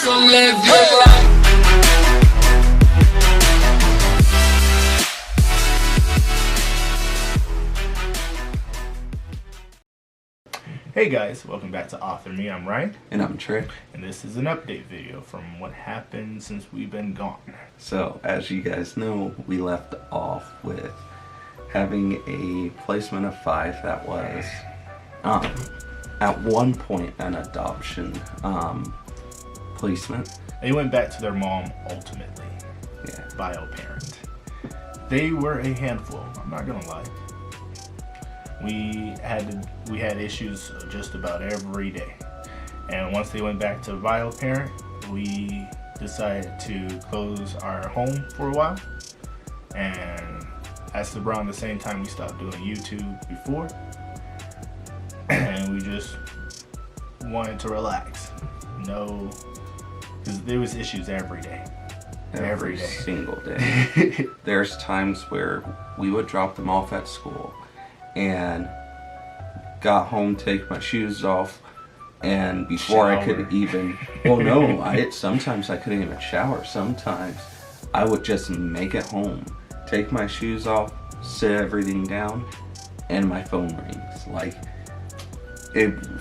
So live your life. Hey guys, welcome back to Author Me. I'm Ryan. And I'm Trey. And this is an update video from what happened since we've been gone. So, as you guys know, we left off with having a placement of 5 that was, at one point, an adoption placement. They went back to their mom ultimately. Yeah. Bio parent. They were a handful, I'm not gonna lie. We had issues just about every day. And once they went back to bio parent, we decided to close our home for a while. And that's around the same time we stopped doing YouTube before. And we just wanted to relax. No, because there was issues every day. Every single day. There's times where we would drop them off at school and got home, take my shoes off, and before I could even, sometimes I couldn't even shower. Sometimes I would just make it home, take my shoes off, sit everything down, and my phone rings. Like,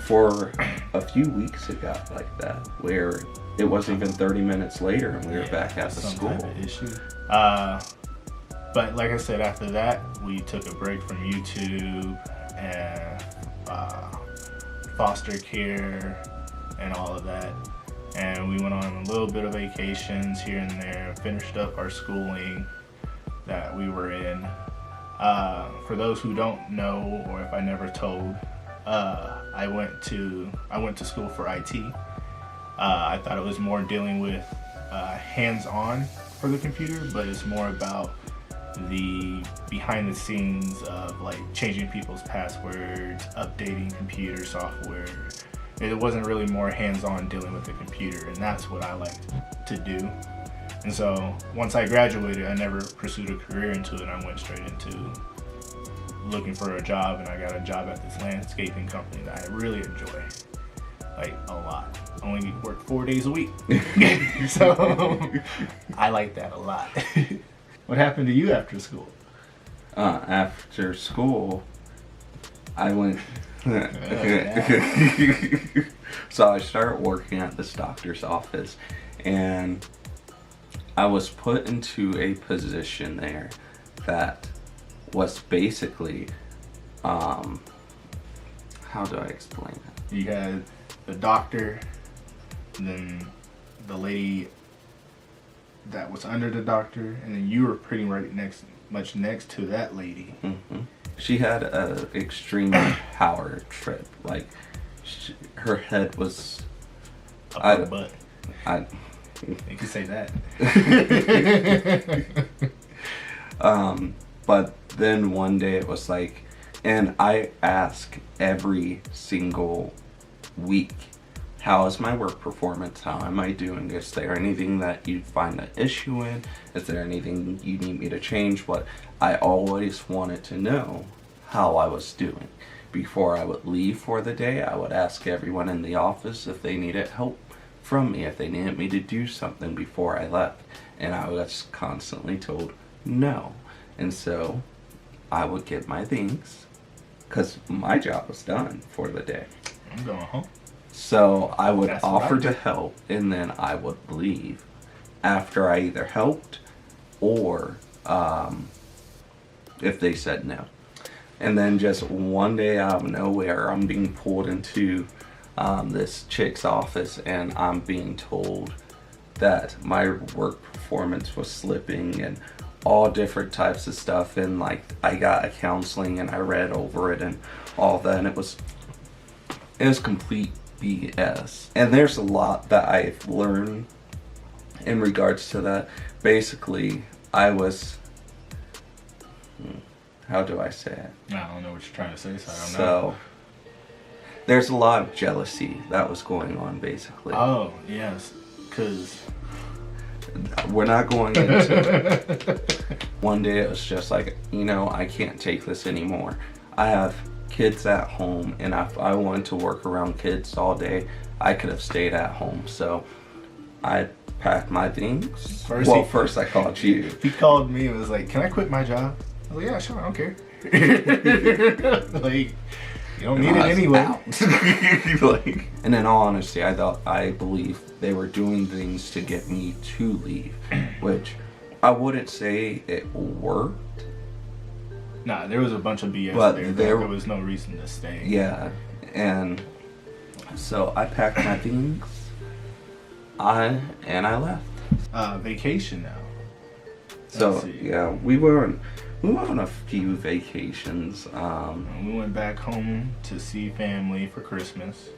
for a few weeks it got like that, where it wasn't even 30 minutes later and we were back at the school. Type of issue. But like I said, after that, we took a break from YouTube and foster care and all of that. And we went on a little bit of vacations here and there, finished up our schooling that we were in. For those who don't know, or if I never told, I went to school for IT. I thought it was more dealing with hands-on for the computer, but it's more about the behind the scenes of like changing people's passwords, updating computer software. It wasn't really more hands-on dealing with the computer, and that's what I liked to do. And so once I graduated, I never pursued a career into it. I went straight into looking for a job, and I got a job at this landscaping company that I really enjoy, like a lot. I only work 4 days a week. So I like that a lot. What happened to you after school? After school, I went. So I started working at this doctor's office, and I was put into a position there that was basically, how do I explain it? You had the doctor, and then the lady that was under the doctor, and then you were pretty much next to that lady. Mm-hmm. She had a extreme power trip. Like, her head was up her butt. You could say that. But then one day it was like, and I ask every single week, how is my work performance? How am I doing? Is there anything that you find an issue in? Is there anything you need me to change? What I always wanted to know how I was doing. Before I would leave for the day, I would ask everyone in the office if they needed help from me, if they needed me to do something before I left. And I was constantly told no. And so I would get my things, because my job was done for the day. I'm going home. So I would offer to help, and then I would leave after I either helped or if they said no. And then just one day out of nowhere, I'm being pulled into this chick's office, and I'm being told that my work performance was slipping and all different types of stuff. And like, I got a counseling and I read over it and all that, and it was complete BS. And there's a lot that I've learned in regards to that. Basically, I was, how do I say it? I don't know what you're trying to say, so I don't know. So there's a lot of jealousy that was going on, basically. Oh, yes, because we're not going into one day it was just like, I can't take this anymore. I have kids at home, and if I wanted to work around kids all day, I could have stayed at home. So I packed my things. First First I called you. He called me and was like, "Can I quit my job?" I was like, "Yeah, sure, I don't care." Like, you don't need it anyway. Like, and in all honesty, I believe they were doing things to get me to leave, which I wouldn't say it worked. Nah, there was a bunch of BS But there. there Was no reason to stay. Yeah, and so I packed my things. I left. Vacation now. So Let's see. yeah, we were on a few vacations. We went back home to see family for Christmas.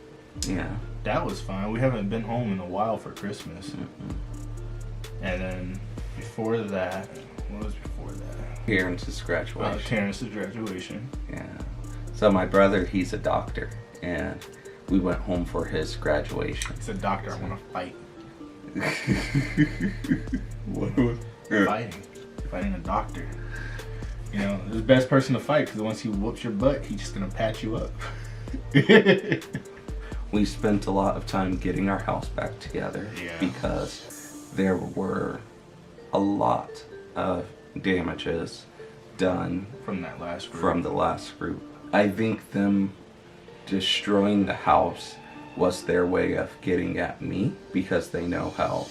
Yeah. That was fun. We haven't been home in a while for Christmas. Mm-hmm. And then before that, what was before that? Terrence's graduation. Terrence's graduation. Yeah. So my brother, he's a doctor, and we went home for his graduation. He's a doctor. I want to fight. What was Fighting a doctor. You know, the best person to fight because once he whoops your butt, he's just gonna patch you up. We spent a lot of time getting our house back together because there were a lot of damages done From that last group. from the last group. I think them destroying the house was their way of getting at me because they know how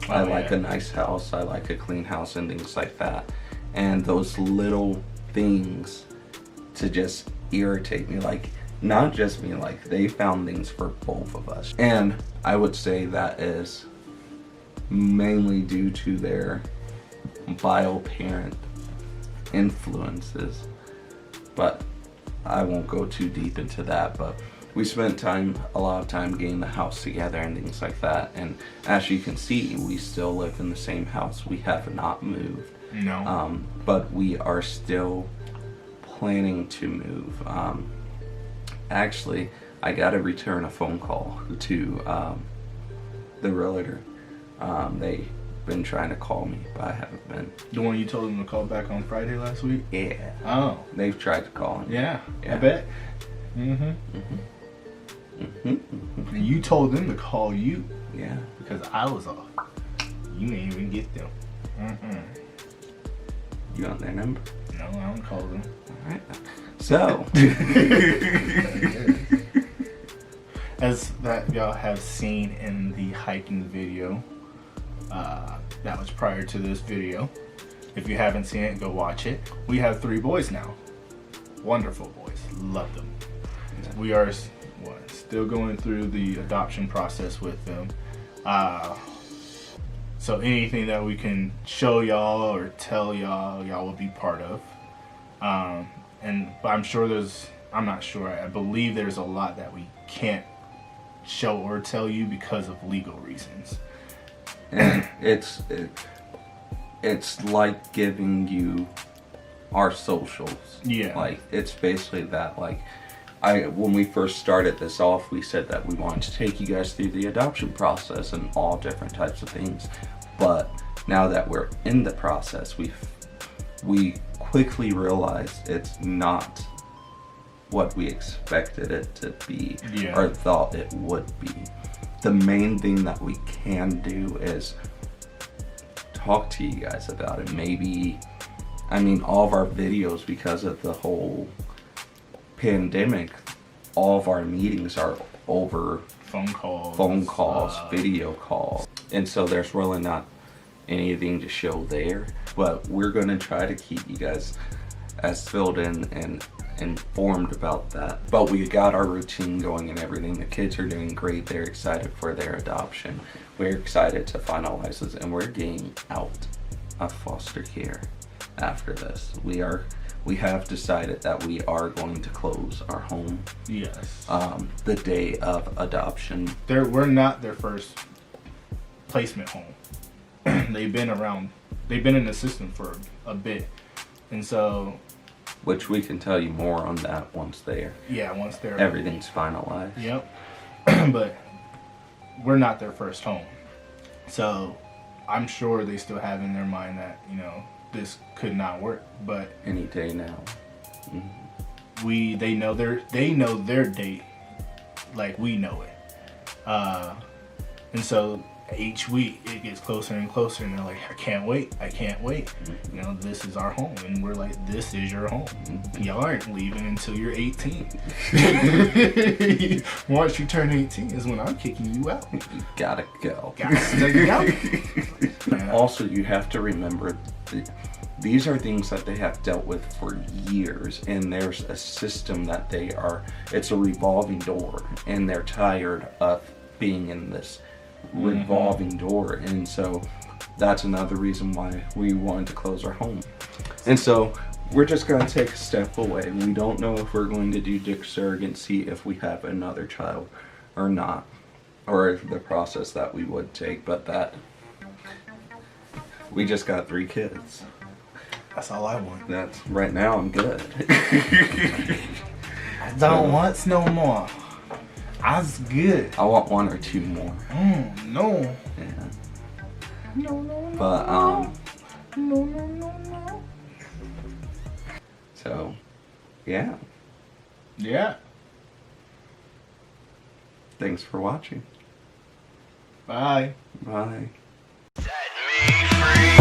I like a nice house, I like a clean house and things like that. And those little things to just irritate me, like not just me, like they found things for both of us. And I would say that is mainly due to their bio parent influences. But I won't go too deep into that, but we spent a lot of time getting the house together and things like that. And as you can see, we still live in the same house. We have not moved. No. But we are still planning to move. Actually, I got to return a phone call to the realtor. They've been trying to call me, but I haven't been. The one you told them to call back on Friday last week? Yeah. Oh. They've tried to call me. Yeah. Yeah. I bet. Mm-hmm. And you told them to call you Yeah. because I was off. You didn't even get them. You want their number? No, I don't call them. All right. So. As that y'all have seen in the hiking video, that was prior to this video. If you haven't seen it, go watch it. We have 3 boys now. Wonderful boys. Love them. We are still going through the adoption process with them. So anything that we can show y'all or tell y'all will be part of. And I'm sure I'm not sure, I believe there's a lot that we can't show or tell you because of legal reasons. And it's like giving you our socials. Yeah. Like it's basically that. Like when we first started this off, we said that we wanted to take you guys through the adoption process and all different types of things. But now that we're in the process, we quickly realized it's not what we expected it to be or thought it would be. The main thing that we can do is talk to you guys about it. Maybe, I mean, all of our videos, because of the whole pandemic, all of our meetings are over phone calls, video calls, and so there's really not anything to show there. But we're gonna try to keep you guys as filled in and informed about that. But we got our routine going and everything. The kids are doing great. They're excited for their adoption. We're excited to finalize this, and we're getting out of foster care after this. We have decided that we are going to close our home. Yes. The day of adoption. We're not their first placement home. They've been around. They've been in the system for a bit, and so. Which we can tell you more on that once everything's finalized. Yep. But we're not their first home, so I'm sure they still have in their mind that this could not work. But any day now. They know their date like we know it, and so each week it gets closer and closer, and they're like, I can't wait, you know, this is our home. And we're like, this is your home. Y'all aren't leaving until you're 18. Once you turn 18 is when I'm kicking you out. You gotta go. Also, you have to remember that these are things that they have dealt with for years, and there's a system that it's a revolving door, and they're tired of being in this revolving door. And so that's another reason why we wanted to close our home. And so we're just going to take a step away. We don't know if we're going to do dick surrogacy if we have another child or not, or the process that we would take, but that we just got 3 kids. That's all I want. That's right now. I'm good. I don't want no more. I was good. I want 1 or 2 more. No. Yeah. No. But No. So, yeah. Yeah. Thanks for watching. Bye. Bye. Set me free.